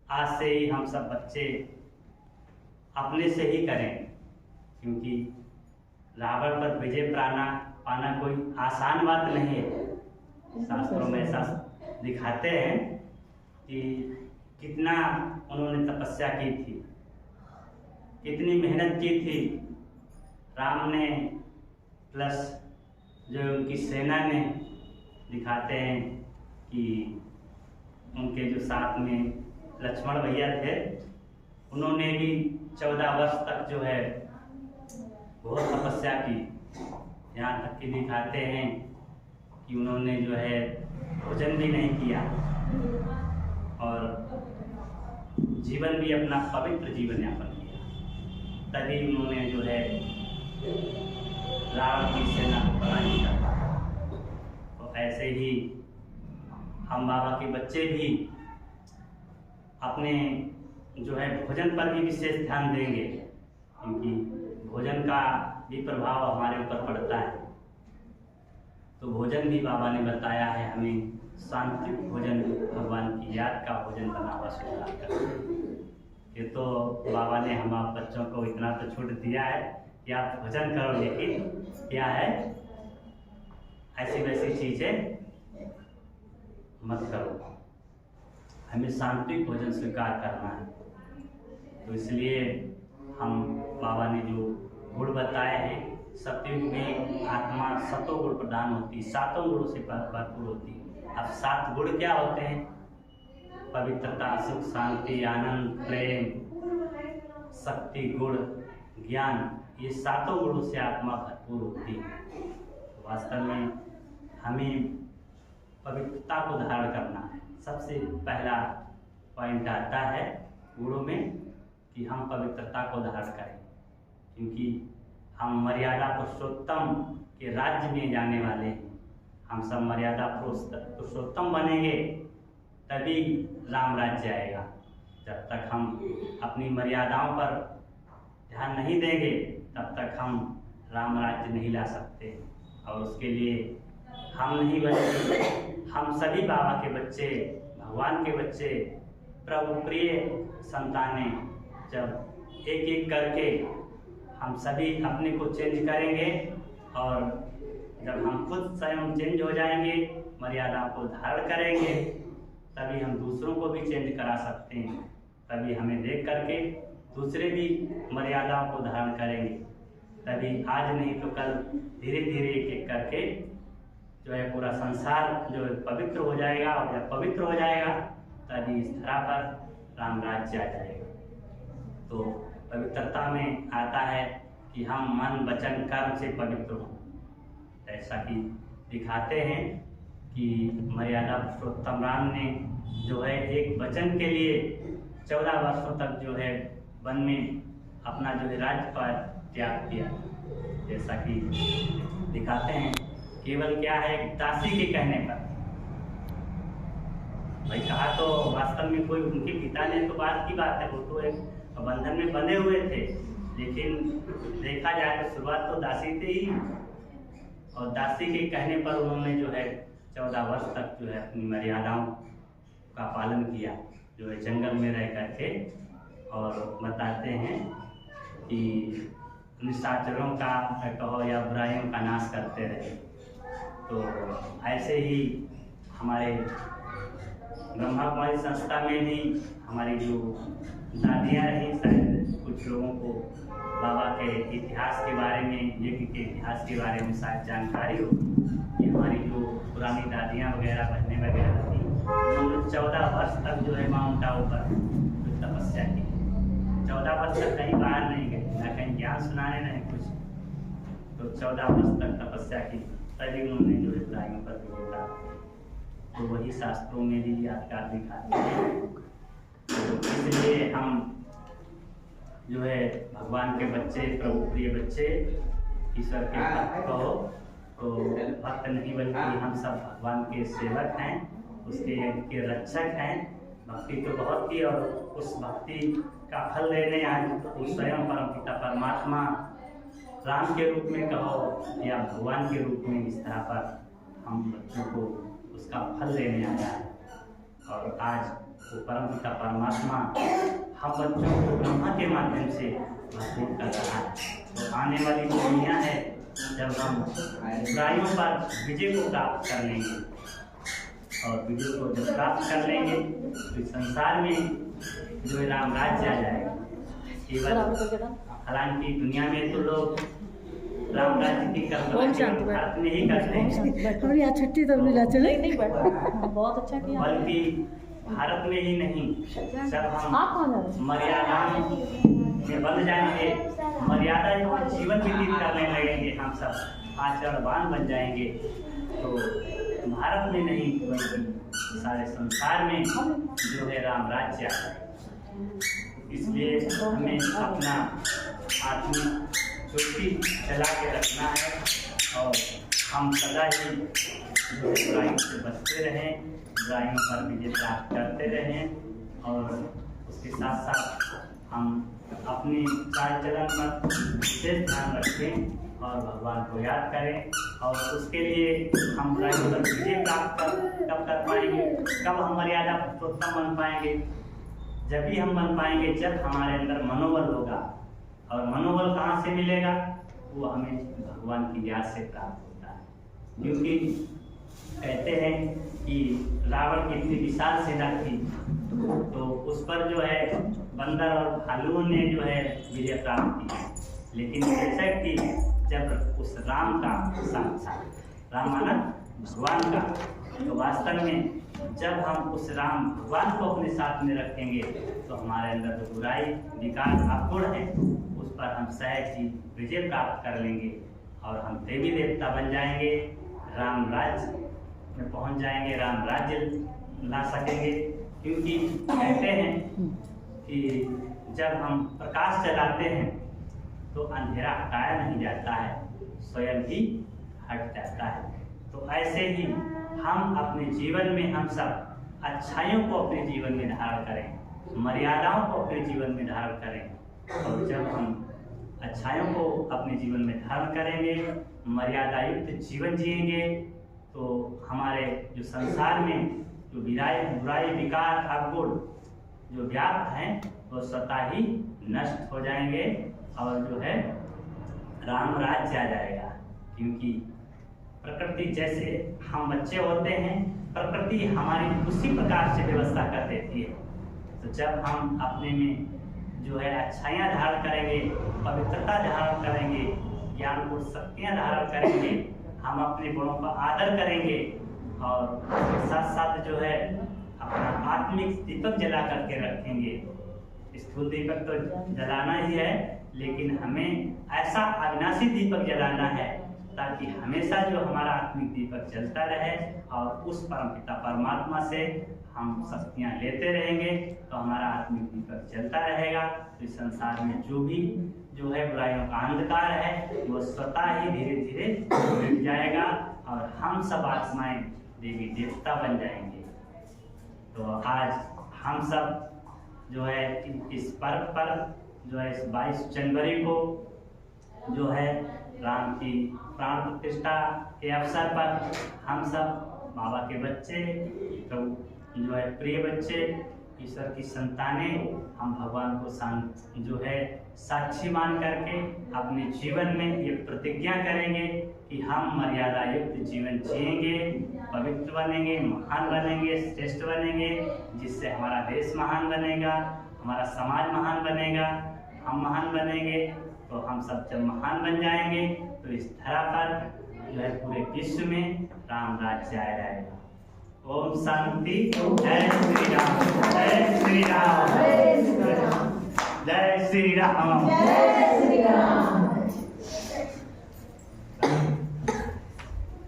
आज से ही हम सब बच्चे अपने से ही करें, क्योंकि रावण पर विजय पाना कोई आसान बात नहीं है। शास्त्रों में ऐसा दिखाते हैं कि कितना उन्होंने तपस्या की थी, कितनी मेहनत की थी राम ने प्लस जो उनकी सेना ने। दिखाते हैं कि उनके जो साथ में लक्ष्मण भैया थे, उन्होंने भी 14 वर्ष तक जो है बहुत तपस्या की। यहाँ तक कि दिखाते हैं कि उन्होंने जो है भोजन भी नहीं किया और जीवन भी अपना पवित्र जीवन यापन किया, तभी उन्होंने जो है रावण की सेना को पराजित किया। तो ऐसे ही हम बाबा के बच्चे भी अपने जो है भोजन पर भी विशेष ध्यान देंगे, क्योंकि भोजन का भी प्रभाव हमारे ऊपर पड़ता है। तो भोजन भी बाबा ने बताया है हमें, सात्विक भोजन भगवान की याद का भोजन बनावा स्वीकार कर। ये तो बाबा ने हम आप बच्चों को इतना तो छूट दिया है कि आप भोजन करो, लेकिन क्या है ऐसी वैसी चीजें मत करो, हमें सात्विक भोजन स्वीकार करना है। तो इसलिए हम बाबा ने जो गुण बताए हैं, सतयुग में आत्मा सतों गुण प्रदान होती, 7 गुणों से भरपूर होती। अब 7 गुण क्या होते हैं? पवित्रता, सुख, शांति, आनंद, प्रेम, शक्ति, गुण, ज्ञान, ये 7 गुणों से आत्मा भरपूर होती है। तो वास्तव में हमें पवित्रता को धारण करना है। सबसे पहला पॉइंट आता है गुणों में कि हम पवित्रता को धारण करें, क्योंकि हम मर्यादा पुरुषोत्तम के राज्य में जाने वाले हैं। हम सब मर्यादा पुरुषोत्तम बनेंगे तभी राम राज्य आएगा। जब तक हम अपनी मर्यादाओं पर ध्यान नहीं देंगे तब तक हम राम राज्य नहीं ला सकते। और उसके लिए हम नहीं बल्कि हम सभी बाबा के बच्चे, भगवान के बच्चे, प्रभु प्रिय संतानें, जब एक एक करके हम सभी अपने को चेंज करेंगे और जब हम खुद स्वयं चेंज हो जाएंगे, मर्यादा को धारण करेंगे, तभी हम दूसरों को भी चेंज करा सकते हैं। तभी हमें देख करके दूसरे भी मर्यादाओं को धारण करेंगे। तभी आज नहीं तो कल धीरे धीरे एक एक करके जो है पूरा संसार जो है पवित्र हो जाएगा, और जब पवित्र हो जाएगा तभी इस धरा पर राम राज्य आ जाएगा। तो पवित्रता में आता है कि हम मन वचन कर्म से पवित्र हों। ऐसा कि दिखाते हैं कि मर्यादा पुरुषोत्तम राम ने जो है एक वचन के लिए 14 वर्षों तक जो है वन में अपना जो है राज्य पर त्याग किया। जैसा कि दिखाते हैं, केवल क्या है दासी के कहने पर। भाई कहा तो वास्तव में कोई उनके पिता ने तो बात की बात है, वो तो एक बंधन में बंधे हुए थे, लेकिन देखा जाए तो शुरुआत तो दासी थे ही, और दासी के कहने पर उन्होंने जो है 14 वर्ष तक जो है अपनी मर्यादाओं का पालन किया, जो है जंगल में रह करके। और बताते हैं कि निशाचरों का कहो या बुराइयों का नाश करते रहे। तो ऐसे ही हमारे ब्रह्मा कुमारी संस्था में भी हमारी जो दादियाँ रहीं, शायद कुछ लोगों को बाबा के इतिहास के बारे में, यज्ञ के इतिहास के बारे में शायद जानकारी हो कि हमारी जो पुरानी दादियाँ वगैरह, बहनें वगैरह थी, उन्होंने 14 वर्ष तक जो है माउंट आबू पर तपस्या की। 14 वर्ष तक कहीं बाहर नहीं गए, न कहीं ज्ञान सुनाने नहीं कुछ। तो 14 वर्ष तक तपस्या की, तभी उन्होंने जो है बुराइयों पर विजय प्राप्त। तो वही शास्त्रों में भी यादगार दिखाते हैं। तो इसलिए हम जो है भगवान के बच्चे, प्रभु प्रिय बच्चे, ईश्वर के भक्त कहो तो भक्त नहीं बल्कि हम सब भगवान के सेवक हैं, उसके रक्षक हैं। भक्ति तो बहुत की, और उस भक्ति का फल लेने आज तो स्वयं परमपिता परमात्मा राम के रूप में कहो या भगवान के रूप में, इस तरह पर हम बच्चों को उसका फल लेने आया है। और आज वो परमपिता परमात्मा हम बच्चों को ब्रह्मा के माध्यम से भरपूर कर रहा है। तो आने वाली जो दुनिया है, जब हम बुराइयों पर विजय को प्राप्त कर लेंगे और विजय को जब प्राप्त कर लेंगे तो इस संसार में जो है राम राज्य आ जाएगा। केवल हालांकि दुनिया में तो लोग राम राज्य की कल्पना भारत में ही करते हैं, छुट्टी तो नहीं बहुत अच्छा किया। बल्कि भारत में ही नहीं, जब हम मर्यादाओं में बंध जाएंगे, मर्यादा जीवन व्यतीत करने लगेंगे, हम सब आचरणवान बन जाएंगे, तो भारत में नहीं बल्कि सारे संसार में जो है राम राज्य आता है। इसलिए हमें अपना आत्मिक चुप्पी चला के रखना है और हम सदा ही बुराइयों से बचते रहें, बुराइयों पर विजय प्राप्त करते रहें और उसके साथ साथ हम अपने चाल चलन पर विशेष ध्यान रखें और भगवान को याद करें। और उसके लिए हम बुराइयों पर विजय प्राप्त कब कर पाएंगे, कब हम मर्यादा पुरुषोत्तम बन पाएंगे? जब भी हम बन पाएंगे जब हमारे अंदर मनोबल होगा। और मनोबल कहाँ से मिलेगा? वो हमें भगवान की याद से प्राप्त होता है। क्योंकि कहते हैं कि रावण की इतनी विशाल सेना थी तो उस पर जो है बंदर और भालुओं ने जो है विजय प्राप्त की, लेकिन ऐसा कि जब उस राम का साक्षात राम माना भगवान का, तो वास्तव में जब हम उस राम भगवान को अपने साथ में रखेंगे तो हमारे अंदर जो बुराई विकार अवगुण है उस पर हम सहज ही विजय प्राप्त कर लेंगे और हम देवी देवता बन जाएंगे, राम राज्य में पहुंच जाएंगे, राम राज्य ला सकेंगे। क्योंकि कहते हैं कि जब हम प्रकाश जलाते हैं तो अंधेरा हटाया नहीं जाता है, स्वयं ही हट जाता है। तो ऐसे ही हम अपने जीवन में हम सब अच्छाइयों को अपने जीवन में धारण करें, मर्यादाओं को अपने जीवन में धारण करें। और जब हम अच्छाइयों को अपने जीवन में धारण करेंगे, मर्यादा युक्त जीवन जिएंगे, तो हमारे जो संसार में जो बुराई विकार अवगुण जो व्याप्त हैं वो स्वतः ही नष्ट हो जाएंगे और जो है राम राज्य आ जाएगा। क्योंकि प्रकृति जैसे हम बच्चे होते हैं, प्रकृति हमारी उसी प्रकार से व्यवस्था कर देती है। तो जब हम अपने में जो है अच्छाइयाँ धारण करेंगे, पवित्रता धारण करेंगे, ज्ञान गुण शक्तियाँ धारण करेंगे, हम अपने गुणों का आदर करेंगे और साथ साथ जो है अपना आत्मिक दीपक जला करके रखेंगे। स्थूल दीपक तो जलाना ही है, लेकिन हमें ऐसा अविनाशी दीपक जलाना है ताकि हमेशा जो हमारा आत्मिक दीपक जलता रहे और उस परमपिता परमात्मा से हम शक्तियाँ लेते रहेंगे तो हमारा आत्मिक दीपक जलता रहेगा। तो इस संसार में जो भी जो है बुराइयों का अंधकार है वो स्वतः ही धीरे धीरे मिट जाएगा और हम सब आत्माएं देवी देवता बन जाएंगे। तो आज हम सब जो है इस पर्व पर जो है इस 22 जनवरी को जो है राम की प्राण प्रतिष्ठा के अवसर पर हम सब बाबा के बच्चे, तो जो है प्रिय बच्चे, ईश्वर की संतानें, हम भगवान को जो है साक्षी मान करके अपने जीवन में ये प्रतिज्ञा करेंगे कि हम मर्यादा युक्त जीवन जिएंगे, पवित्र बनेंगे, महान बनेंगे, श्रेष्ठ बनेंगे, जिससे हमारा देश महान बनेगा, हमारा समाज महान बनेगा, हम महान बनेंगे। तो हम सब जब महान बन जाएंगे तो इस धरा पर जो है पूरे विश्व में राम राज्य आ जाएगा। ओम शांति। जय श्री राम, जय श्री राम, जय श्री राम, जय श्री राम।